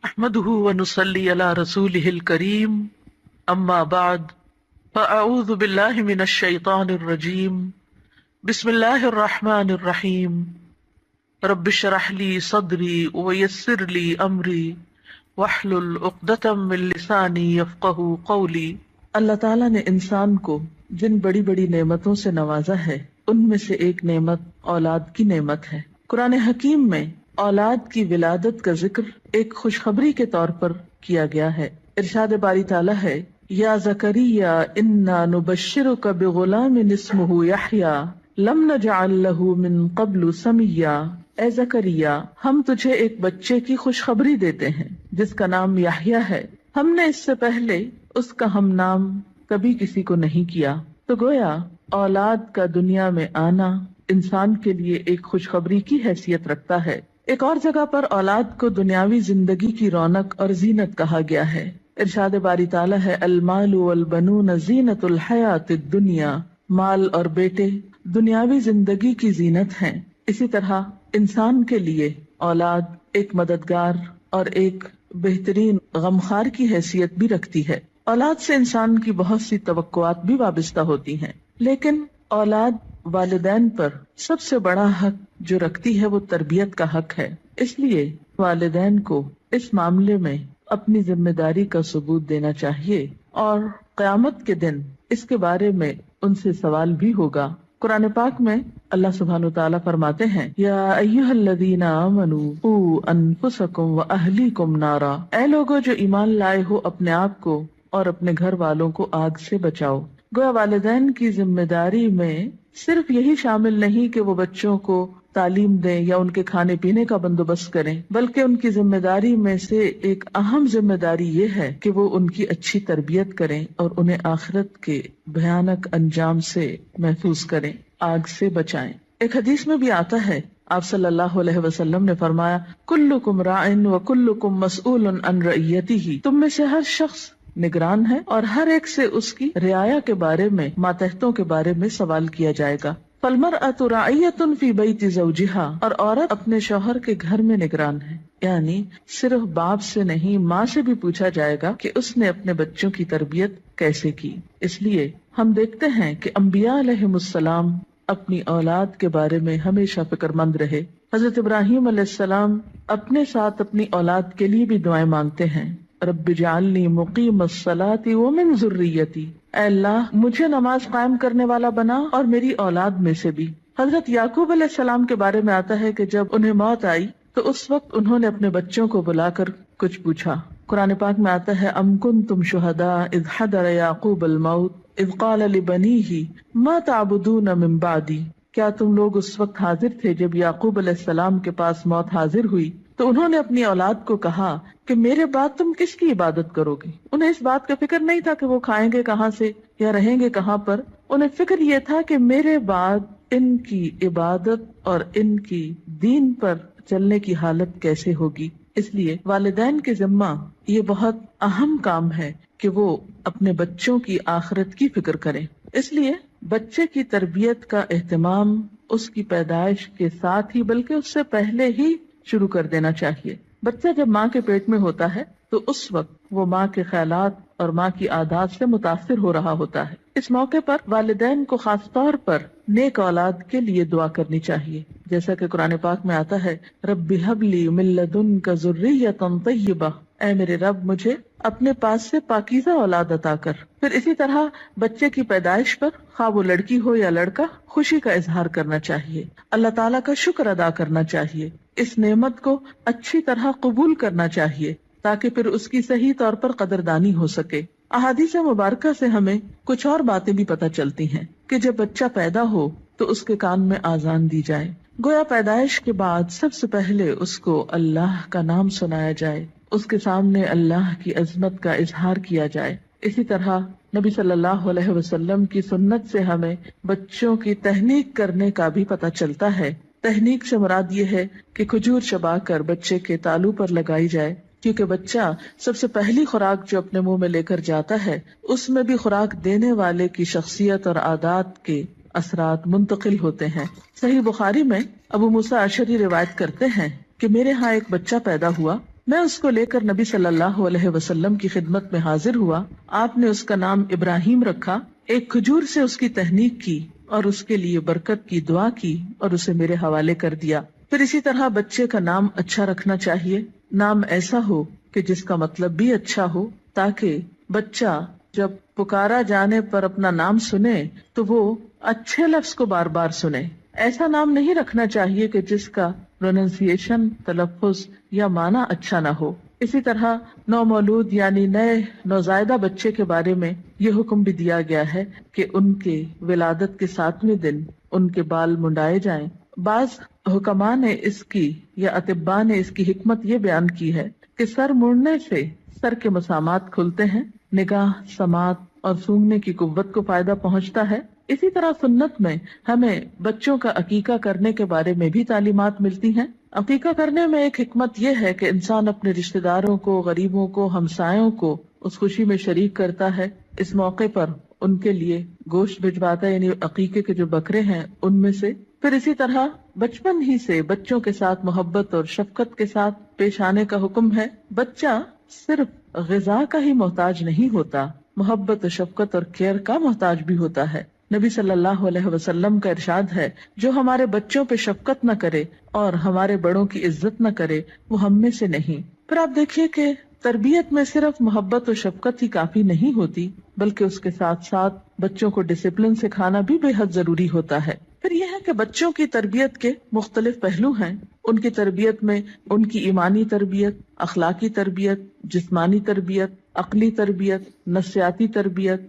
نحمده ونصلي على رسوله الكريم اما بعد فاعوذ بالله من الشيطان الرجيم بسم الله الرحمن الرحيم رب اشرح لي صدري ويسر لي امري واحلل عقدة من لساني يفقهوا قولي۔ اللہ تعالیٰ نے انسان کو جن بڑی بڑی نعمتوں سے نوازا ہے ان میں سے ایک نعمت اولاد کی نعمت ہے۔ قرآن حکیم میں اولاد کی ولادت کا ذکر ایک خوشخبری کے طور پر کیا گیا ہے۔ ارشاد باری تعالیٰ ہے، یا زکریا انا نبشرک بغلام اسمہ یحییٰ لم نجعل لہ من قبل سمیا۔ اے زکریا، ہم تجھے ایک بچے کی خوشخبری دیتے ہیں جس کا نام یحییٰ ہے، ہم نے اس سے پہلے اس کا ہم نام کبھی کسی کو نہیں کیا۔ تو گویا اولاد کا دنیا میں آنا انسان کے لیے ایک خوشخبری کی حیثیت رکھتا ہے۔ ایک اور جگہ پر اولاد کو دنیاوی زندگی کی رونق اور زینت کہا گیا ہے۔ ارشاد باری تعالیٰ ہے، المال والبنون زینت الحیات الدنیا۔ مال اور بیٹے دنیاوی زندگی کی زینت ہیں۔ اسی طرح انسان کے لیے اولاد ایک مددگار اور ایک بہترین غمخوار کی حیثیت بھی رکھتی ہے۔ اولاد سے انسان کی بہت سی توقعات بھی وابستہ ہوتی ہیں، لیکن اولاد والدین پر سب سے بڑا حق جو رکھتی ہے وہ تربیت کا حق ہے۔ اس لیے والدین کو اس معاملے میں اپنی ذمہ داری کا ثبوت دینا چاہیے، اور قیامت کے دن اس کے بارے میں ان سے سوال بھی ہوگا۔ قرآن پاک میں اللہ سبحانہ وتعالیٰ فرماتے ہیں، یا ایھا الذین آمنوا قوا انفسکم واہلیکم نارا۔ اے لوگو جو ایمان لائے ہو، اپنے آپ کو اور اپنے گھر والوں کو آگ سے بچاؤ۔ گویا والدین کی ذمہ داری میں صرف یہی شامل نہیں کہ وہ بچوں کو تعلیم دیں یا ان کے کھانے پینے کا بندوبست کریں، بلکہ ان کی ذمہ داری میں سے ایک اہم ذمہ داری یہ ہے کہ وہ ان کی اچھی تربیت کریں اور انہیں آخرت کے بھیانک انجام سے محفوظ کریں، آگ سے بچائیں۔ ایک حدیث میں بھی آتا ہے، آپ صلی اللہ علیہ وسلم نے فرمایا، کلکم راع وکلکم مسئول عن رعیتہ۔ تم میں سے ہر شخص نگران ہے اور ہر ایک سے اس کی رعایا کے بارے میں، ماتحتوں کے بارے میں سوال کیا جائے گا۔ فالمرأۃ راعیۃ فی بیت زوجہا، اور عورت اپنے شوہر کے گھر میں نگران ہے، یعنی صرف باپ سے نہیں، ماں سے بھی پوچھا جائے گا کہ اس نے اپنے بچوں کی تربیت کیسے کی۔ اس لیے ہم دیکھتے ہیں کہ انبیاء علیہم السلام اپنی اولاد کے بارے میں ہمیشہ فکر مند رہے۔ حضرت ابراہیم علیہ السلام اپنے ساتھ اپنی اولاد کے لیے بھی دعائیں مانگتے ہیں، رب اجعلنی مقیم الصلاۃ ومن ذریتی۔ اے اللہ، مجھے نماز قائم کرنے والا بنا اور میری اولاد میں سے بھی۔ حضرت یعقوب علیہ السلام کے بارے میں آتا ہے کہ جب انہیں موت آئی تو اس وقت انہوں نے اپنے بچوں کو بلا کر کچھ پوچھا۔ قرآن پاک میں آتا ہے، ام کنتم شہداء اذ حضر یعقوب الموت اذ قال لبنیہ ما تعبدون من بعدی۔ کیا تم لوگ اس وقت حاضر تھے جب یعقوب علیہ السلام کے پاس موت حاضر ہوئی تو انہوں نے اپنی اولاد کو کہا کہ میرے بعد تم کس کی عبادت کرو گے؟ انہیں اس بات کا فکر نہیں تھا کہ وہ کھائیں گے کہاں سے یا رہیں گے کہاں پر، انہیں فکر یہ تھا کہ میرے بعد ان کی عبادت اور ان کی دین پر چلنے کی حالت کیسے ہوگی۔ اس لیے والدین کے ذمہ یہ بہت اہم کام ہے کہ وہ اپنے بچوں کی آخرت کی فکر کریں۔ اس لیے بچے کی تربیت کا اہتمام اس کی پیدائش کے ساتھ ہی بلکہ اس سے پہلے ہی شروع کر دینا چاہیے۔ بچہ جب ماں کے پیٹ میں ہوتا ہے تو اس وقت وہ ماں کے خیالات اور ماں کی عادات سے متاثر ہو رہا ہوتا ہے۔ اس موقع پر والدین کو خاص طور پر نیک اولاد کے لیے دعا کرنی چاہیے، جیسا کہ قرآن پاک میں آتا ہے، رب ہب لی من لدنک ذریۃ طیبہ۔ اے میرے رب، مجھے اپنے پاس سے پاکیزہ اولاد عطا کر۔ پھر اسی طرح بچے کی پیدائش پر، خواہ وہ لڑکی ہو یا لڑکا، خوشی کا اظہار کرنا چاہیے، اللہ تعالیٰ کا شکر ادا کرنا چاہیے، اس نعمت کو اچھی طرح قبول کرنا چاہیے تاکہ پھر اس کی صحیح طور پر قدردانی ہو سکے۔ احادیث مبارکہ سے ہمیں کچھ اور باتیں بھی پتہ چلتی ہیں کہ جب بچہ پیدا ہو تو اس کے کان میں آذان دی جائے، گویا پیدائش کے بعد سب سے پہلے اس کو اللہ کا نام سنایا جائے، اس کے سامنے اللہ کی عظمت کا اظہار کیا جائے۔ اسی طرح نبی صلی اللہ علیہ وسلم کی سنت سے ہمیں بچوں کی تہنیک کرنے کا بھی پتہ چلتا ہے۔ تہنیک سے مراد یہ ہے کہ کھجور چبا کر بچے کے تالو پر لگائی جائے، کیونکہ بچہ سب سے پہلی خوراک جو اپنے منہ میں لے کر جاتا ہے اس میں بھی خوراک دینے والے کی شخصیت اور عادات کے اثرات منتقل ہوتے ہیں۔ صحیح بخاری میں ابو موسیٰ اشعری روایت کرتے ہیں کہ میرے ہاں ایک بچہ پیدا ہوا میں اس کو لے کر نبی صلی اللہ علیہ وسلم کی خدمت میں حاضر ہوا. آپ نے اس کا نام ابراہیم رکھا. ایک کھجور سے اس کی تہنیک کی اور اس کے لیے برکت کی دعا کی اور اسے میرے حوالے کر دیا. پھر اسی طرح بچے کا نام اچھا رکھنا چاہیے. نام ایسا ہو کہ جس کا مطلب بھی اچھا ہو، تاکہ بچہ جب پکارا جانے پر اپنا نام سنے تو وہ اچھے لفظ کو بار بار سنے. ایسا نام نہیں رکھنا چاہیے کہ جس کا پروننسیشن، تلفظ یا معنی اچھا نہ ہو. اسی طرح نومولود یعنی نئے نوزائیدہ بچے کے بارے میں یہ حکم بھی دیا گیا ہے کہ ان کے ولادت کے 7ویں دن ان کے بال منڈائے جائیں. بعض حکماء نے اس کی یا اطباء نے اس کی حکمت یہ بیان کی ہے کہ سر مڑنے سے سر کے مسامات کھلتے ہیں، نگاہ، سماعت اور سونگھنے کی قوت کو فائدہ پہنچتا ہے. اسی طرح سنت میں ہمیں بچوں کا عقیقہ کرنے کے بارے میں بھی تعلیمات ملتی ہیں. عقیقہ کرنے میں ایک حکمت یہ ہے کہ انسان اپنے رشتہ داروں کو، غریبوں کو، ہمسایوں کو اس خوشی میں شریک کرتا ہے. اس موقع پر ان کے لیے گوشت بھجواتا ہے، یعنی عقیقے کے جو بکرے ہیں ان میں سے. پھر اسی طرح بچپن ہی سے بچوں کے ساتھ محبت اور شفقت کے ساتھ پیش آنے کا حکم ہے. بچہ صرف غذا کا ہی محتاج نہیں ہوتا، محبت و شفقت اور کیئر کا محتاج بھی ہوتا ہے. نبی صلی اللہ علیہ وسلم کا ارشاد ہے، جو ہمارے بچوں پہ شفقت نہ کرے اور ہمارے بڑوں کی عزت نہ کرے وہ ہم میں سے نہیں. پھر آپ دیکھیے کہ تربیت میں صرف محبت و شفقت ہی کافی نہیں ہوتی، بلکہ اس کے ساتھ ساتھ بچوں کو ڈسپلن سکھانا بھی بے حد ضروری ہوتا ہے. پھر یہ ہے کہ بچوں کی تربیت کے مختلف پہلو ہیں. ان کی تربیت میں ان کی ایمانی تربیت، اخلاقی تربیت، جسمانی تربیت، عقلی تربیت، نفسیاتی تربیت،